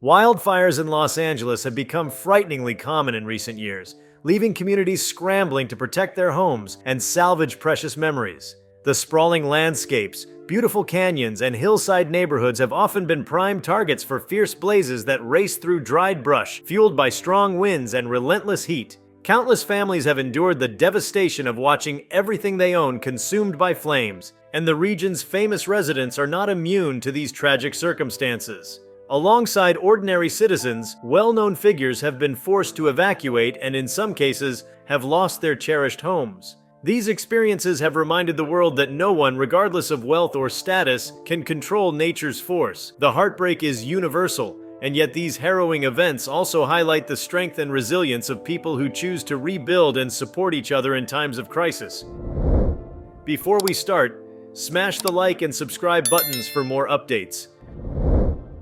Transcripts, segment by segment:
Wildfires in Los Angeles have become frighteningly common in recent years, leaving communities scrambling to protect their homes and salvage precious memories. The sprawling landscapes, beautiful canyons, and hillside neighborhoods have often been prime targets for fierce blazes that race through dried brush, fueled by strong winds and relentless heat. Countless families have endured the devastation of watching everything they own consumed by flames, and the region's famous residents are not immune to these tragic circumstances. Alongside ordinary citizens, well-known figures have been forced to evacuate and in some cases have lost their cherished homes. These experiences have reminded the world that no one, regardless of wealth or status, can control nature's force. The heartbreak is universal, and yet these harrowing events also highlight the strength and resilience of people who choose to rebuild and support each other in times of crisis. Before we start, smash the like and subscribe buttons for more updates.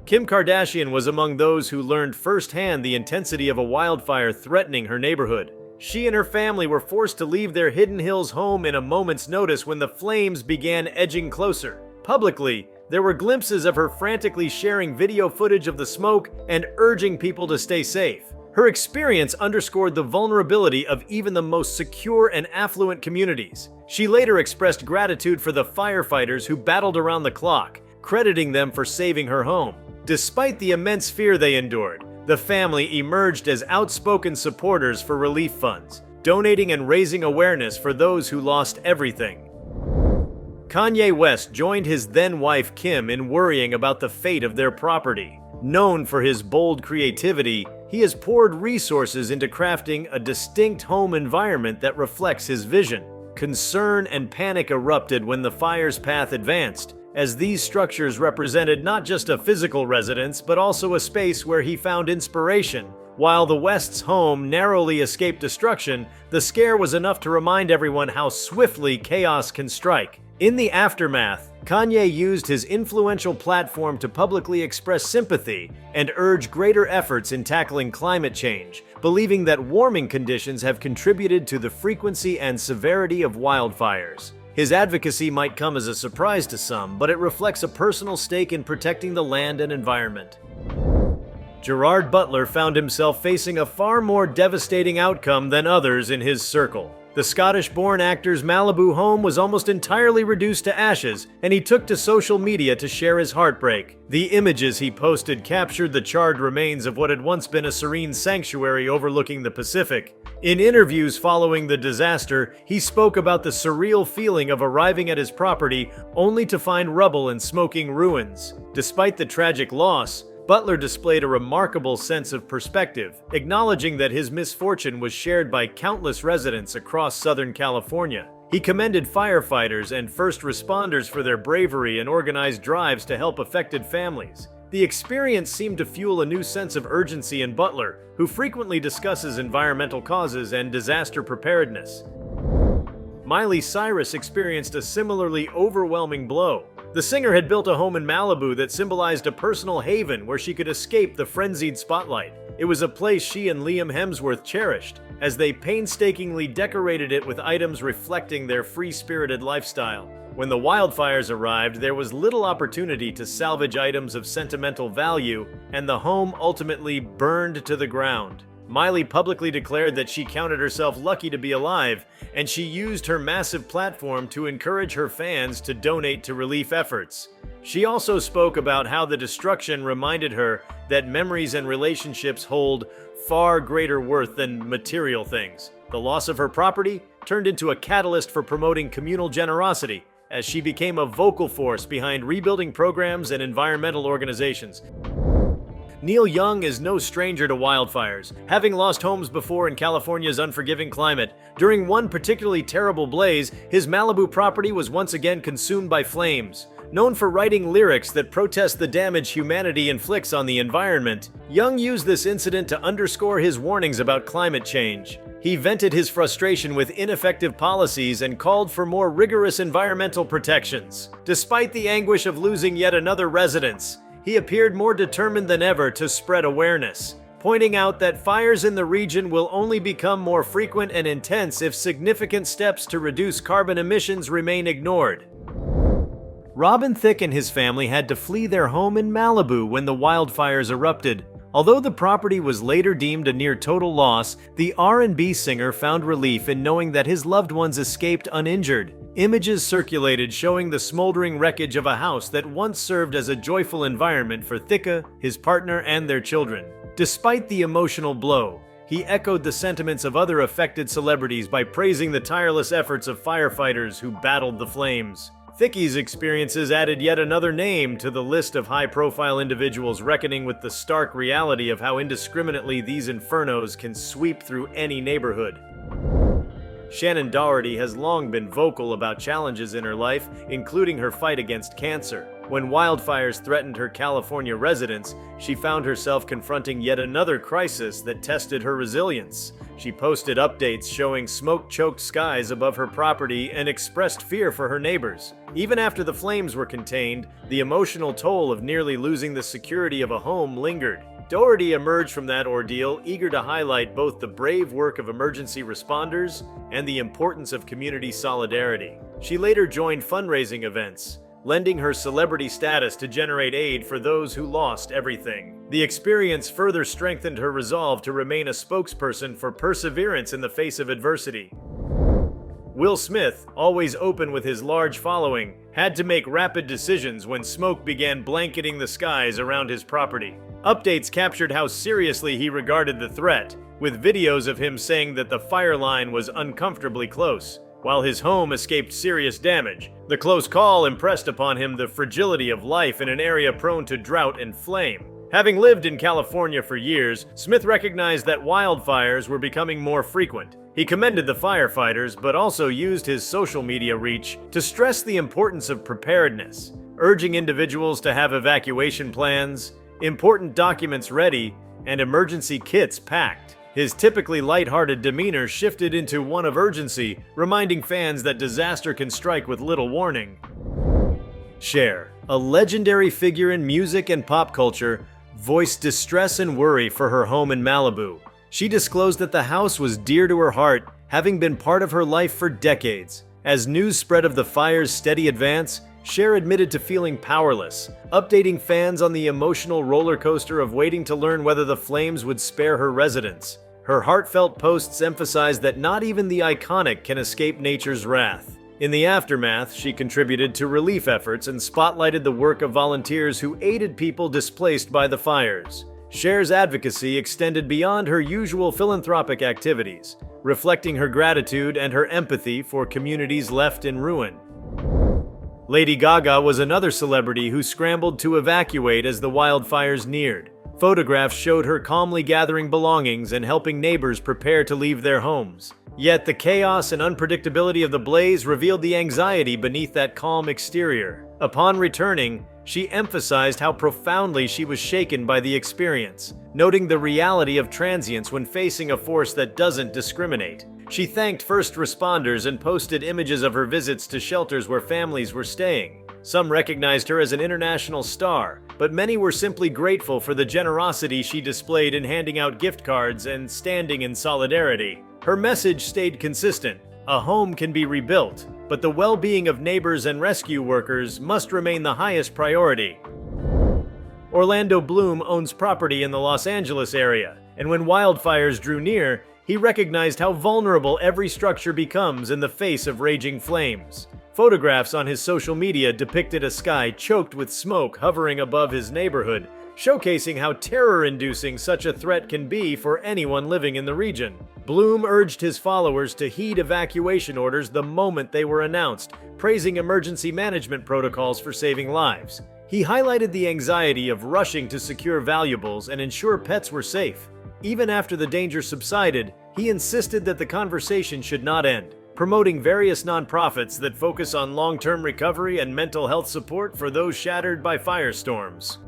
Kim Kardashian was among those who learned firsthand the intensity of a wildfire threatening her neighborhood. She and her family were forced to leave their Hidden Hills home in a moment's notice when the flames began edging closer. Publicly, there were glimpses of her frantically sharing video footage of the smoke and urging people to stay safe. Her experience underscored the vulnerability of even the most secure and affluent communities. She later expressed gratitude for the firefighters who battled around the clock, crediting them for saving her home. Despite the immense fear they endured, the family emerged as outspoken supporters for relief funds, donating and raising awareness for those who lost everything. Kanye West joined his then-wife Kim in worrying about the fate of their property. Known for his bold creativity, he has poured resources into crafting a distinct home environment that reflects his vision. Concern and panic erupted when the fire's path advanced, as these structures represented not just a physical residence but also a space where he found inspiration. While the West's home narrowly escaped destruction, the scare was enough to remind everyone how swiftly chaos can strike. In the aftermath, Kanye used his influential platform to publicly express sympathy and urge greater efforts in tackling climate change, believing that warming conditions have contributed to the frequency and severity of wildfires. His advocacy might come as a surprise to some, but it reflects a personal stake in protecting the land and environment. Gerard Butler found himself facing a far more devastating outcome than others in his circle. The Scottish-born actor's Malibu home was almost entirely reduced to ashes, and he took to social media to share his heartbreak. The images he posted captured the charred remains of what had once been a serene sanctuary overlooking the Pacific. In interviews following the disaster, he spoke about the surreal feeling of arriving at his property only to find rubble and smoking ruins. Despite the tragic loss, Butler displayed a remarkable sense of perspective, acknowledging that his misfortune was shared by countless residents across Southern California. He commended firefighters and first responders for their bravery and organized drives to help affected families. The experience seemed to fuel a new sense of urgency in Butler, who frequently discusses environmental causes and disaster preparedness. Miley Cyrus experienced a similarly overwhelming blow. The singer had built a home in Malibu that symbolized a personal haven where she could escape the frenzied spotlight. It was a place she and Liam Hemsworth cherished, as they painstakingly decorated it with items reflecting their free-spirited lifestyle. When the wildfires arrived, there was little opportunity to salvage items of sentimental value, and the home ultimately burned to the ground. Miley publicly declared that she counted herself lucky to be alive, and she used her massive platform to encourage her fans to donate to relief efforts. She also spoke about how the destruction reminded her that memories and relationships hold far greater worth than material things. The loss of her property turned into a catalyst for promoting communal generosity, as she became a vocal force behind rebuilding programs and environmental organizations. Neil Young is no stranger to wildfires, having lost homes before in California's unforgiving climate. During one particularly terrible blaze, his Malibu property was once again consumed by flames. Known for writing lyrics that protest the damage humanity inflicts on the environment, Young used this incident to underscore his warnings about climate change. He vented his frustration with ineffective policies and called for more rigorous environmental protections. Despite the anguish of losing yet another residence, he appeared more determined than ever to spread awareness, pointing out that fires in the region will only become more frequent and intense if significant steps to reduce carbon emissions remain ignored. Robin Thicke and his family had to flee their home in Malibu when the wildfires erupted. Although the property was later deemed a near-total loss, the R&B singer found relief in knowing that his loved ones escaped uninjured. Images circulated showing the smoldering wreckage of a house that once served as a joyful environment for Thicke, his partner, and their children. Despite the emotional blow, he echoed the sentiments of other affected celebrities by praising the tireless efforts of firefighters who battled the flames. Thicke's experiences added yet another name to the list of high-profile individuals reckoning with the stark reality of how indiscriminately these infernos can sweep through any neighborhood. Shannon Doherty has long been vocal about challenges in her life, including her fight against cancer. When wildfires threatened her California residence, she found herself confronting yet another crisis that tested her resilience. She posted updates showing smoke-choked skies above her property and expressed fear for her neighbors. Even after the flames were contained, the emotional toll of nearly losing the security of a home lingered. Doherty emerged from that ordeal eager to highlight both the brave work of emergency responders and the importance of community solidarity. She later joined fundraising events, lending her celebrity status to generate aid for those who lost everything. The experience further strengthened her resolve to remain a spokesperson for perseverance in the face of adversity. Will Smith, always open with his large following, had to make rapid decisions when smoke began blanketing the skies around his property. Updates captured how seriously he regarded the threat, with videos of him saying that the fire line was uncomfortably close. While his home escaped serious damage, the close call impressed upon him the fragility of life in an area prone to drought and flame. Having lived in California for years, Smith recognized that wildfires were becoming more frequent. He commended the firefighters, but also used his social media reach to stress the importance of preparedness, urging individuals to have evacuation plans, important documents ready, and emergency kits packed. His typically lighthearted demeanor shifted into one of urgency, reminding fans that disaster can strike with little warning. Cher, a legendary figure in music and pop culture, voiced distress and worry for her home in Malibu. She disclosed that the house was dear to her heart, having been part of her life for decades. As news spread of the fire's steady advance, Cher admitted to feeling powerless, updating fans on the emotional roller coaster of waiting to learn whether the flames would spare her residence. Her heartfelt posts emphasized that not even the iconic can escape nature's wrath. In the aftermath, she contributed to relief efforts and spotlighted the work of volunteers who aided people displaced by the fires. Cher's advocacy extended beyond her usual philanthropic activities, reflecting her gratitude and her empathy for communities left in ruin. Lady Gaga was another celebrity who scrambled to evacuate as the wildfires neared. Photographs showed her calmly gathering belongings and helping neighbors prepare to leave their homes. Yet the chaos and unpredictability of the blaze revealed the anxiety beneath that calm exterior. Upon returning, she emphasized how profoundly she was shaken by the experience, noting the reality of transience when facing a force that doesn't discriminate. She thanked first responders and posted images of her visits to shelters where families were staying. Some recognized her as an international star, but many were simply grateful for the generosity she displayed in handing out gift cards and standing in solidarity. Her message stayed consistent. A home can be rebuilt, but the well-being of neighbors and rescue workers must remain the highest priority. Orlando Bloom owns property in the Los Angeles area, and when wildfires drew near, he recognized how vulnerable every structure becomes in the face of raging flames. Photographs on his social media depicted a sky choked with smoke hovering above his neighborhood, showcasing how terror-inducing such a threat can be for anyone living in the region. Bloom urged his followers to heed evacuation orders the moment they were announced, praising emergency management protocols for saving lives. He highlighted the anxiety of rushing to secure valuables and ensure pets were safe. Even after the danger subsided, he insisted that the conversation should not end, promoting various nonprofits that focus on long-term recovery and mental health support for those shattered by firestorms.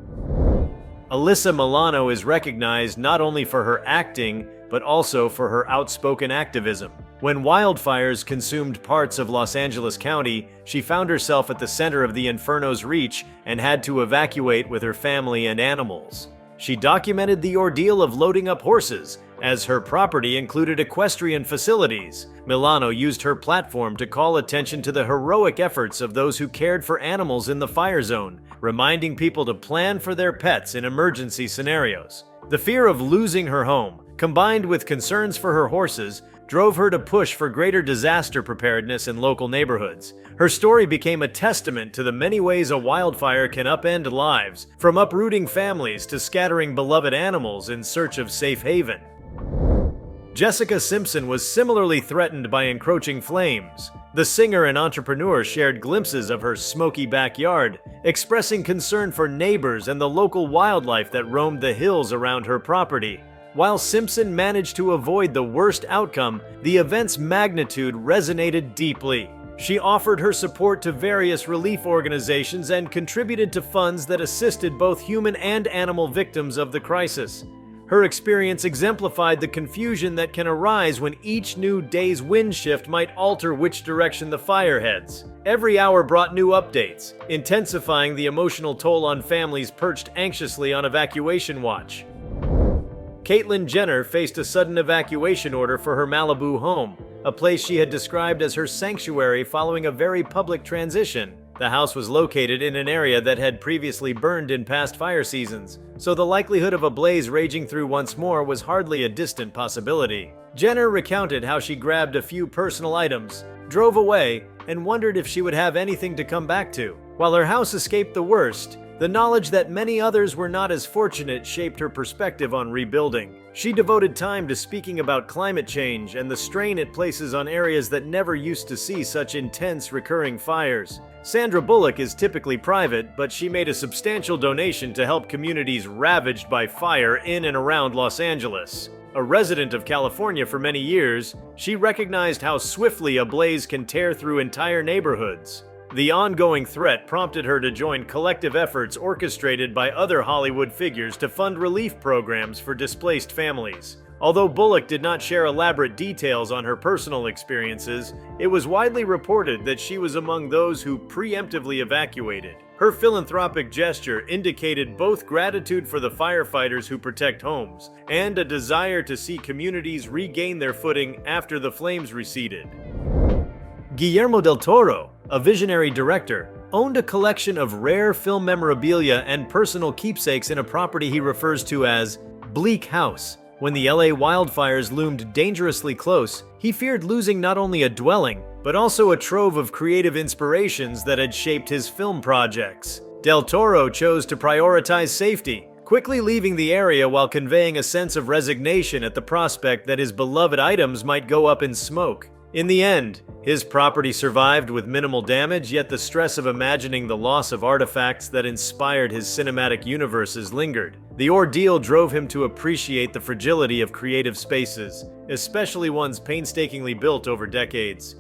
Alyssa Milano is recognized not only for her acting, but also for her outspoken activism. When wildfires consumed parts of Los Angeles County, she found herself at the center of the inferno's reach and had to evacuate with her family and animals. She documented the ordeal of loading up horses, As her property included equestrian facilities, Milano used her platform to call attention to the heroic efforts of those who cared for animals in the fire zone, reminding people to plan for their pets in emergency scenarios. The fear of losing her home, combined with concerns for her horses, drove her to push for greater disaster preparedness in local neighborhoods. Her story became a testament to the many ways a wildfire can upend lives, from uprooting families to scattering beloved animals in search of safe haven. Jessica Simpson was similarly threatened by encroaching flames. The singer and entrepreneur shared glimpses of her smoky backyard, expressing concern for neighbors and the local wildlife that roamed the hills around her property. While Simpson managed to avoid the worst outcome, the event's magnitude resonated deeply. She offered her support to various relief organizations and contributed to funds that assisted both human and animal victims of the crisis. Her experience exemplified the confusion that can arise when each new day's wind shift might alter which direction the fire heads. Every hour brought new updates, intensifying the emotional toll on families perched anxiously on evacuation watch. Caitlyn Jenner faced a sudden evacuation order for her Malibu home, a place she had described as her sanctuary following a very public transition. The house was located in an area that had previously burned in past fire seasons, so the likelihood of a blaze raging through once more was hardly a distant possibility. Jenner recounted how she grabbed a few personal items, drove away, and wondered if she would have anything to come back to. While her house escaped the worst, the knowledge that many others were not as fortunate shaped her perspective on rebuilding. She devoted time to speaking about climate change and the strain it places on areas that never used to see such intense recurring fires. Sandra Bullock is typically private, but she made a substantial donation to help communities ravaged by fire in and around Los Angeles. A resident of California for many years, she recognized how swiftly a blaze can tear through entire neighborhoods. The ongoing threat prompted her to join collective efforts orchestrated by other Hollywood figures to fund relief programs for displaced families. Although Bullock did not share elaborate details on her personal experiences, it was widely reported that she was among those who preemptively evacuated. Her philanthropic gesture indicated both gratitude for the firefighters who protect homes and a desire to see communities regain their footing after the flames receded. Guillermo del Toro, a visionary director, owned a collection of rare film memorabilia and personal keepsakes in a property he refers to as Bleak House. When the LA wildfires loomed dangerously close, he feared losing not only a dwelling, but also a trove of creative inspirations that had shaped his film projects. Del Toro chose to prioritize safety, quickly leaving the area while conveying a sense of resignation at the prospect that his beloved items might go up in smoke. In the end, his property survived with minimal damage, yet the stress of imagining the loss of artifacts that inspired his cinematic universes lingered. The ordeal drove him to appreciate the fragility of creative spaces, especially ones painstakingly built over decades.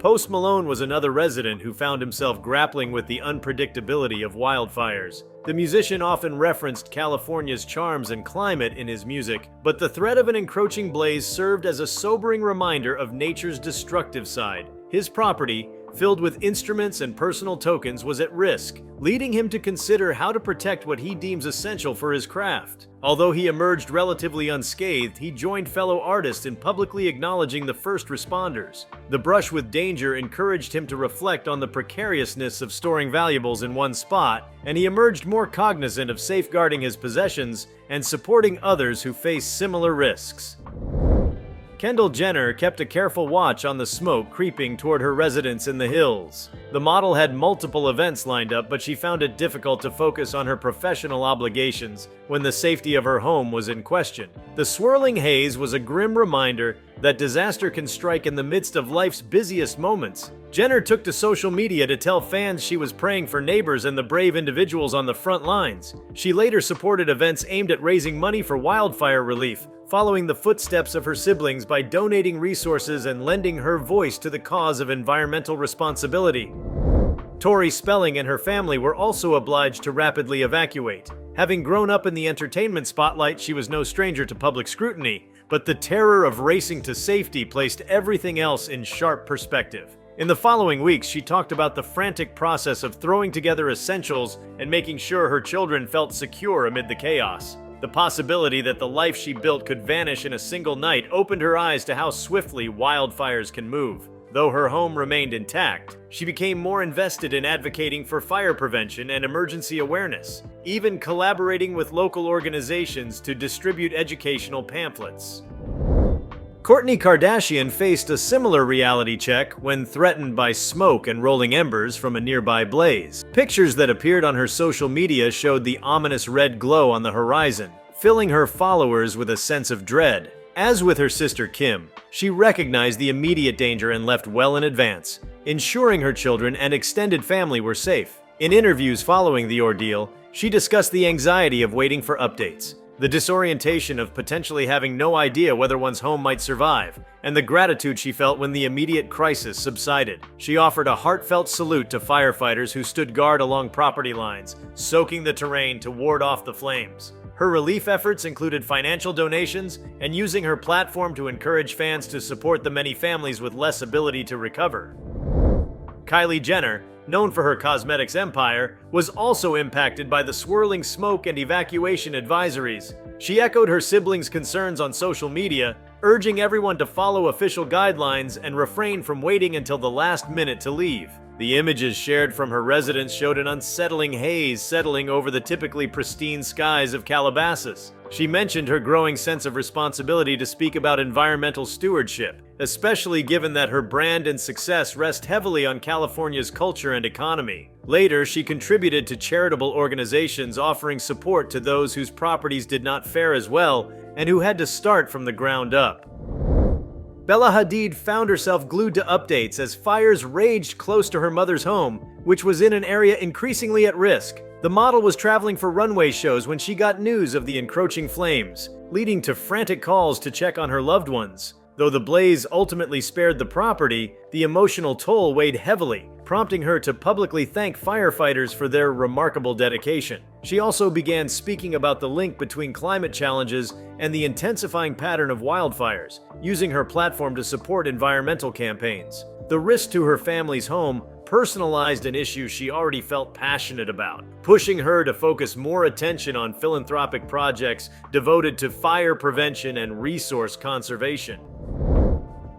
Post Malone was another resident who found himself grappling with the unpredictability of wildfires. The musician often referenced California's charms and climate in his music, but the threat of an encroaching blaze served as a sobering reminder of nature's destructive side. His property, filled with instruments and personal tokens, was at risk, leading him to consider how to protect what he deems essential for his craft. Although he emerged relatively unscathed, he joined fellow artists in publicly acknowledging the first responders. The brush with danger encouraged him to reflect on the precariousness of storing valuables in one spot, and he emerged more cognizant of safeguarding his possessions and supporting others who face similar risks. Kendall Jenner kept a careful watch on the smoke creeping toward her residence in the hills. The model had multiple events lined up, but she found it difficult to focus on her professional obligations when the safety of her home was in question. The swirling haze was a grim reminder that disaster can strike in the midst of life's busiest moments. Jenner took to social media to tell fans she was praying for neighbors and the brave individuals on the front lines. She later supported events aimed at raising money for wildfire relief, following the footsteps of her siblings by donating resources and lending her voice to the cause of environmental responsibility. Tori Spelling and her family were also obliged to rapidly evacuate. Having grown up in the entertainment spotlight, she was no stranger to public scrutiny, but the terror of racing to safety placed everything else in sharp perspective. In the following weeks, she talked about the frantic process of throwing together essentials and making sure her children felt secure amid the chaos. The possibility that the life she built could vanish in a single night opened her eyes to how swiftly wildfires can move. Though her home remained intact, she became more invested in advocating for fire prevention and emergency awareness, even collaborating with local organizations to distribute educational pamphlets. Kourtney Kardashian faced a similar reality check when threatened by smoke and rolling embers from a nearby blaze. Pictures that appeared on her social media showed the ominous red glow on the horizon, filling her followers with a sense of dread. As with her sister Kim, she recognized the immediate danger and left well in advance, ensuring her children and extended family were safe. In interviews following the ordeal, she discussed the anxiety of waiting for updates, the disorientation of potentially having no idea whether one's home might survive, and the gratitude she felt when the immediate crisis subsided. She offered a heartfelt salute to firefighters who stood guard along property lines, soaking the terrain to ward off the flames. Her relief efforts included financial donations and using her platform to encourage fans to support the many families with less ability to recover. Kylie Jenner, known for her cosmetics empire, was also impacted by the swirling smoke and evacuation advisories. She echoed her siblings' concerns on social media, urging everyone to follow official guidelines and refrain from waiting until the last minute to leave. The images shared from her residence showed an unsettling haze settling over the typically pristine skies of Calabasas. She mentioned her growing sense of responsibility to speak about environmental stewardship, especially given that her brand and success rest heavily on California's culture and economy. Later, she contributed to charitable organizations offering support to those whose properties did not fare as well and who had to start from the ground up. Bella Hadid found herself glued to updates as fires raged close to her mother's home, which was in an area increasingly at risk. The model was traveling for runway shows when she got news of the encroaching flames, leading to frantic calls to check on her loved ones. Though the blaze ultimately spared the property, the emotional toll weighed heavily, prompting her to publicly thank firefighters for their remarkable dedication. She also began speaking about the link between climate challenges and the intensifying pattern of wildfires, using her platform to support environmental campaigns. The risk to her family's home personalized an issue she already felt passionate about, pushing her to focus more attention on philanthropic projects devoted to fire prevention and resource conservation.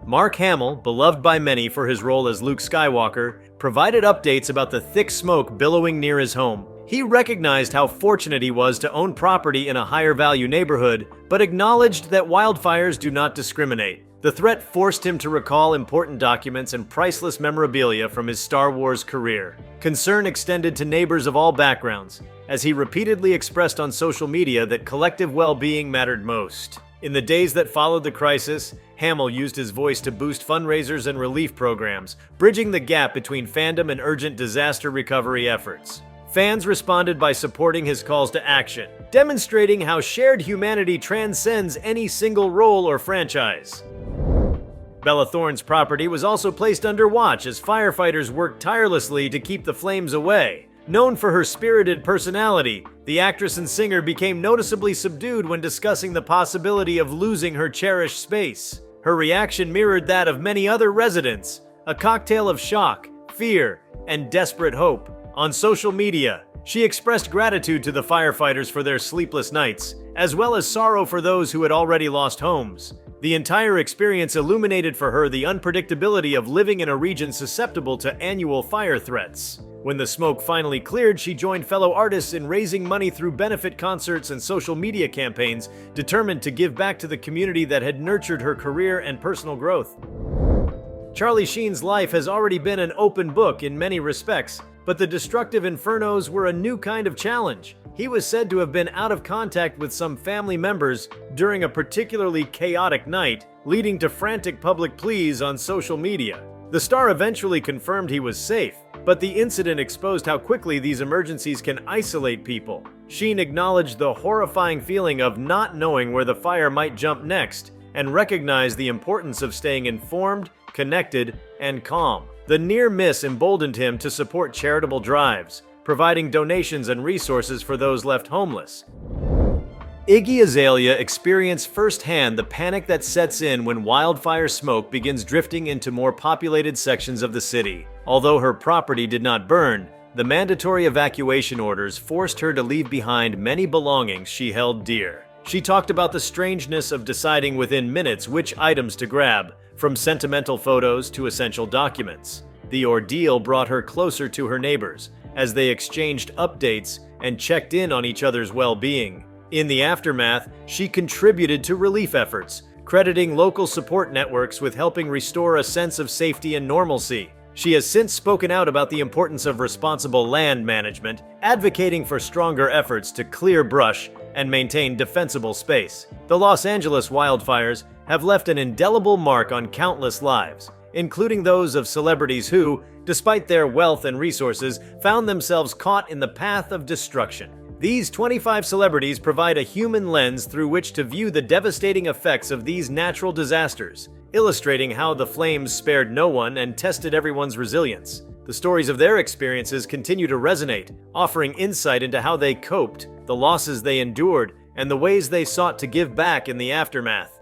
Mark Hamill, beloved by many for his role as Luke Skywalker, provided updates about the thick smoke billowing near his home. He recognized how fortunate he was to own property in a higher-value neighborhood, but acknowledged that wildfires do not discriminate. The threat forced him to recall important documents and priceless memorabilia from his Star Wars career. Concern extended to neighbors of all backgrounds, as he repeatedly expressed on social media that collective well-being mattered most. In the days that followed the crisis, Hamill used his voice to boost fundraisers and relief programs, bridging the gap between fandom and urgent disaster recovery efforts. Fans responded by supporting his calls to action, demonstrating how shared humanity transcends any single role or franchise. Bella Thorne's property was also placed under watch as firefighters worked tirelessly to keep the flames away. Known for her spirited personality, the actress and singer became noticeably subdued when discussing the possibility of losing her cherished space. Her reaction mirrored that of many other residents, a cocktail of shock, fear, and desperate hope. On social media, she expressed gratitude to the firefighters for their sleepless nights, as well as sorrow for those who had already lost homes. The entire experience illuminated for her the unpredictability of living in a region susceptible to annual fire threats. When the smoke finally cleared, she joined fellow artists in raising money through benefit concerts and social media campaigns, determined to give back to the community that had nurtured her career and personal growth. Charlie Sheen's life has already been an open book in many respects, but the destructive infernos were a new kind of challenge. He was said to have been out of contact with some family members during a particularly chaotic night, leading to frantic public pleas on social media. The star eventually confirmed he was safe, but the incident exposed how quickly these emergencies can isolate people. Sheen acknowledged the horrifying feeling of not knowing where the fire might jump next, and recognized the importance of staying informed, connected, and calm. The near miss emboldened him to support charitable drives, providing donations and resources for those left homeless. Iggy Azalea experienced firsthand the panic that sets in when wildfire smoke begins drifting into more populated sections of the city. Although her property did not burn, The mandatory evacuation orders forced her to leave behind many belongings she held dear. She talked about the strangeness of deciding within minutes which items to grab, from sentimental photos to essential documents. The ordeal brought her closer to her neighbors, as they exchanged updates and checked in on each other's well-being. In the aftermath, she contributed to relief efforts, crediting local support networks with helping restore a sense of safety and normalcy. She has since spoken out about the importance of responsible land management, advocating for stronger efforts to clear brush and maintain defensible space. The Los Angeles wildfires have left an indelible mark on countless lives, including those of celebrities who, despite their wealth and resources, found themselves caught in the path of destruction. These 25 celebrities provide a human lens through which to view the devastating effects of these natural disasters, illustrating how the flames spared no one and tested everyone's resilience. The stories of their experiences continue to resonate, offering insight into how they coped, the losses they endured, and the ways they sought to give back in the aftermath.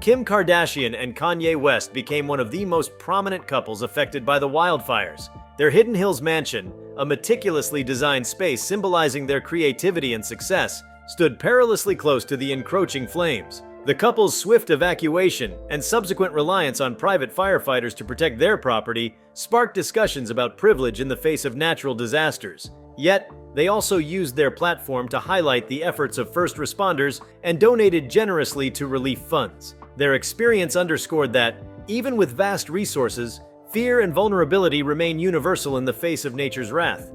Kim Kardashian and Kanye West became one of the most prominent couples affected by the wildfires. Their Hidden Hills mansion, a meticulously designed space symbolizing their creativity and success, stood perilously close to the encroaching flames. The couple's swift evacuation and subsequent reliance on private firefighters to protect their property sparked discussions about privilege in the face of natural disasters. Yet, they also used their platform to highlight the efforts of first responders and donated generously to relief funds. Their experience underscored that, even with vast resources, fear and vulnerability remain universal in the face of nature's wrath.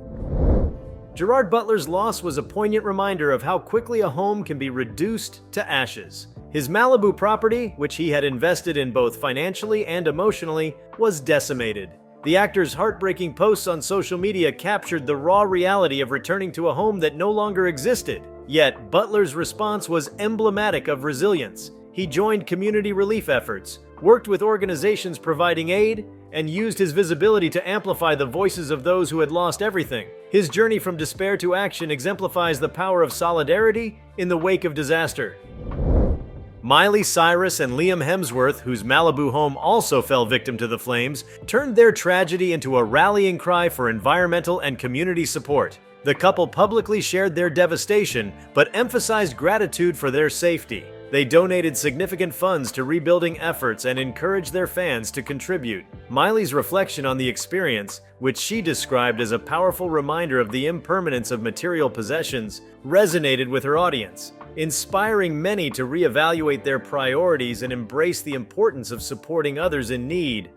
Gerard Butler's loss was a poignant reminder of how quickly a home can be reduced to ashes. His Malibu property, which he had invested in both financially and emotionally, was decimated. The actor's heartbreaking posts on social media captured the raw reality of returning to a home that no longer existed. Yet, Butler's response was emblematic of resilience. He joined community relief efforts, worked with organizations providing aid, and used his visibility to amplify the voices of those who had lost everything. His journey from despair to action exemplifies the power of solidarity in the wake of disaster. Miley Cyrus and Liam Hemsworth, whose Malibu home also fell victim to the flames, turned their tragedy into a rallying cry for environmental and community support. The couple publicly shared their devastation, but emphasized gratitude for their safety. They donated significant funds to rebuilding efforts and encouraged their fans to contribute. Miley's reflection on the experience, which she described as a powerful reminder of the impermanence of material possessions, resonated with her audience, inspiring many to reevaluate their priorities and embrace the importance of supporting others in need.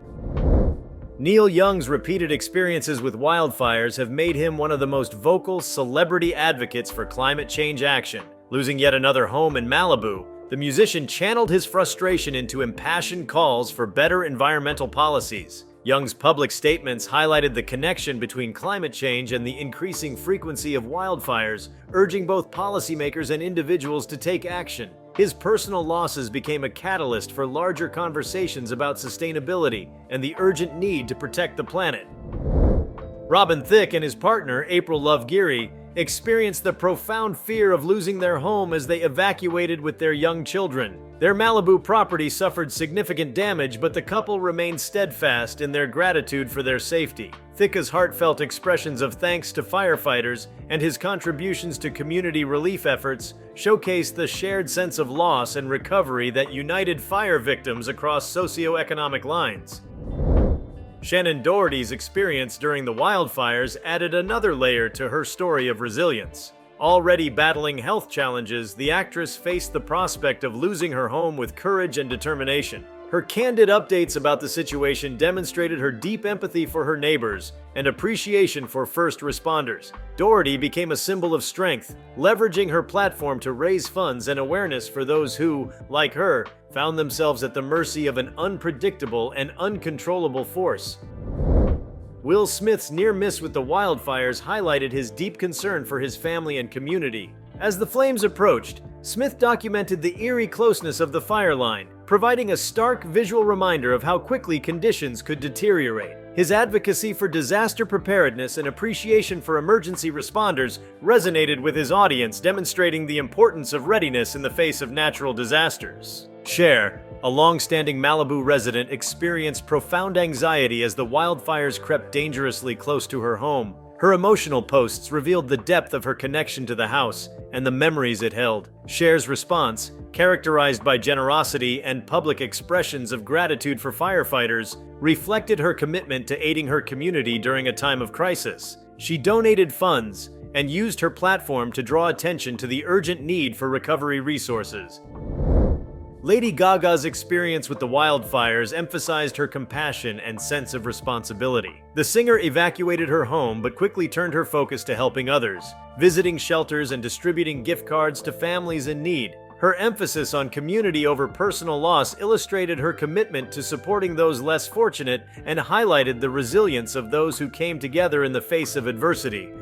Neil Young's repeated experiences with wildfires have made him one of the most vocal celebrity advocates for climate change action. Losing yet another home in Malibu, the musician channeled his frustration into impassioned calls for better environmental policies. Young's public statements highlighted the connection between climate change and the increasing frequency of wildfires, urging both policymakers and individuals to take action. His personal losses became a catalyst for larger conversations about sustainability and the urgent need to protect the planet. Robin Thicke and his partner, April Love Geary, experienced the profound fear of losing their home as they evacuated with their young children. Their Malibu property suffered significant damage, but the couple remained steadfast in their gratitude for their safety. Thicke's heartfelt expressions of thanks to firefighters and his contributions to community relief efforts showcased the shared sense of loss and recovery that united fire victims across socioeconomic lines. Shannon Doherty's experience during the wildfires added another layer to her story of resilience. Already battling health challenges, the actress faced the prospect of losing her home with courage and determination. Her candid updates about the situation demonstrated her deep empathy for her neighbors and appreciation for first responders. Doherty became a symbol of strength, leveraging her platform to raise funds and awareness for those who, like her, found themselves at the mercy of an unpredictable and uncontrollable force. Will Smith's near miss with the wildfires highlighted his deep concern for his family and community. As the flames approached, Smith documented the eerie closeness of the fire line, providing a stark visual reminder of how quickly conditions could deteriorate. His advocacy for disaster preparedness and appreciation for emergency responders resonated with his audience, demonstrating the importance of readiness in the face of natural disasters. Cher, A long-standing Malibu resident experienced profound anxiety as the wildfires crept dangerously close to her home. Her emotional posts revealed the depth of her connection to the house and the memories it held. Cher's response, characterized by generosity and public expressions of gratitude for firefighters, reflected her commitment to aiding her community during a time of crisis. She donated funds and used her platform to draw attention to the urgent need for recovery resources. Lady Gaga's experience with the wildfires emphasized her compassion and sense of responsibility. The singer evacuated her home but quickly turned her focus to helping others, visiting shelters and distributing gift cards to families in need. Her emphasis on community over personal loss illustrated her commitment to supporting those less fortunate and highlighted the resilience of those who came together in the face of adversity.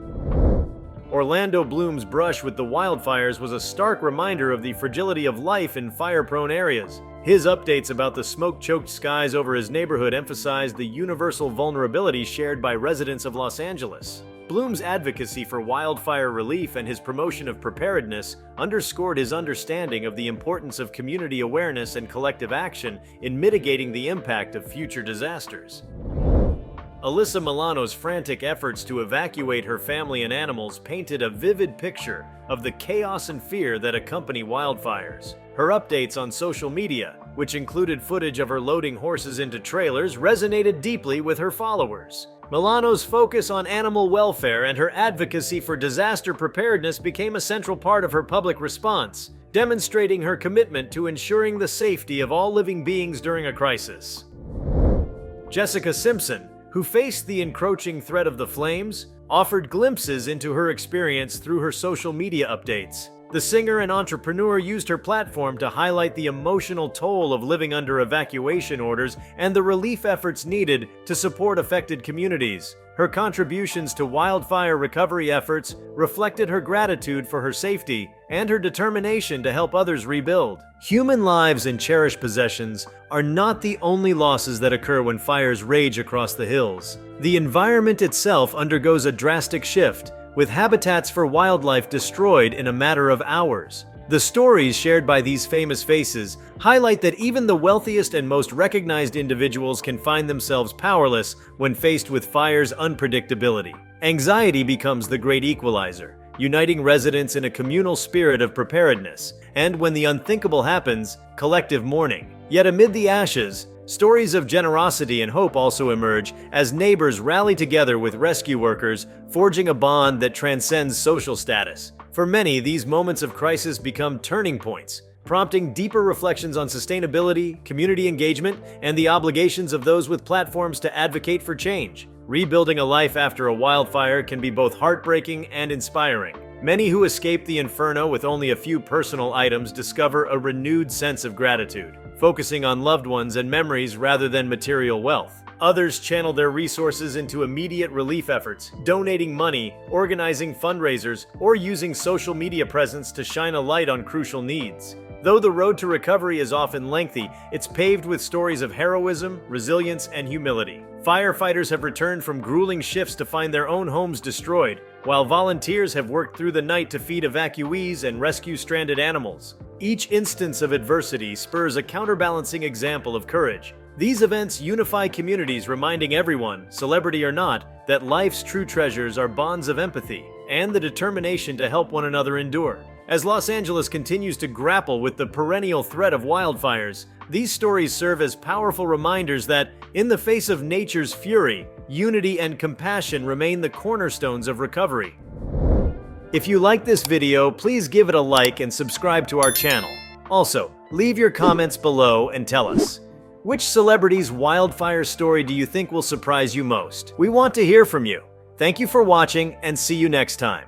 Orlando Bloom's brush with the wildfires was a stark reminder of the fragility of life in fire-prone areas. His updates about the smoke-choked skies over his neighborhood emphasized the universal vulnerability shared by residents of Los Angeles. Bloom's advocacy for wildfire relief and his promotion of preparedness underscored his understanding of the importance of community awareness and collective action in mitigating the impact of future disasters. Alyssa Milano's frantic efforts to evacuate her family and animals painted a vivid picture of the chaos and fear that accompany wildfires. Her updates on social media, which included footage of her loading horses into trailers, resonated deeply with her followers. Milano's focus on animal welfare and her advocacy for disaster preparedness became a central part of her public response, demonstrating her commitment to ensuring the safety of all living beings during a crisis. Jessica Simpson, who faced the encroaching threat of the flames, offered glimpses into her experience through her social media updates. The singer and entrepreneur used her platform to highlight the emotional toll of living under evacuation orders and the relief efforts needed to support affected communities. Her contributions to wildfire recovery efforts reflected her gratitude for her safety and her determination to help others rebuild. Human lives and cherished possessions are not the only losses that occur when fires rage across the hills. The environment itself undergoes a drastic shift, with habitats for wildlife destroyed in a matter of hours. The stories shared by these famous faces highlight that even the wealthiest and most recognized individuals can find themselves powerless when faced with fire's unpredictability. Anxiety becomes the great equalizer, uniting residents in a communal spirit of preparedness, and when the unthinkable happens, collective mourning. Yet amid the ashes, stories of generosity and hope also emerge as neighbors rally together with rescue workers, forging a bond that transcends social status. For many, these moments of crisis become turning points, prompting deeper reflections on sustainability, community engagement, and the obligations of those with platforms to advocate for change. Rebuilding a life after a wildfire can be both heartbreaking and inspiring. Many who escape the inferno with only a few personal items discover a renewed sense of gratitude, focusing on loved ones and memories rather than material wealth. Others channel their resources into immediate relief efforts, donating money, organizing fundraisers, or using social media presence to shine a light on crucial needs. Though the road to recovery is often lengthy, it's paved with stories of heroism, resilience, and humility. Firefighters have returned from grueling shifts to find their own homes destroyed, while volunteers have worked through the night to feed evacuees and rescue stranded animals. Each instance of adversity spurs a counterbalancing example of courage. These events unify communities, reminding everyone, celebrity or not, that life's true treasures are bonds of empathy and the determination to help one another endure. As Los Angeles continues to grapple with the perennial threat of wildfires, these stories serve as powerful reminders that, in the face of nature's fury, unity and compassion remain the cornerstones of recovery. If you like this video, please give it a like and subscribe to our channel. Also, leave your comments below and tell us, which celebrity's wildfire story do you think will surprise you most? We want to hear from you. Thank you for watching and see you next time.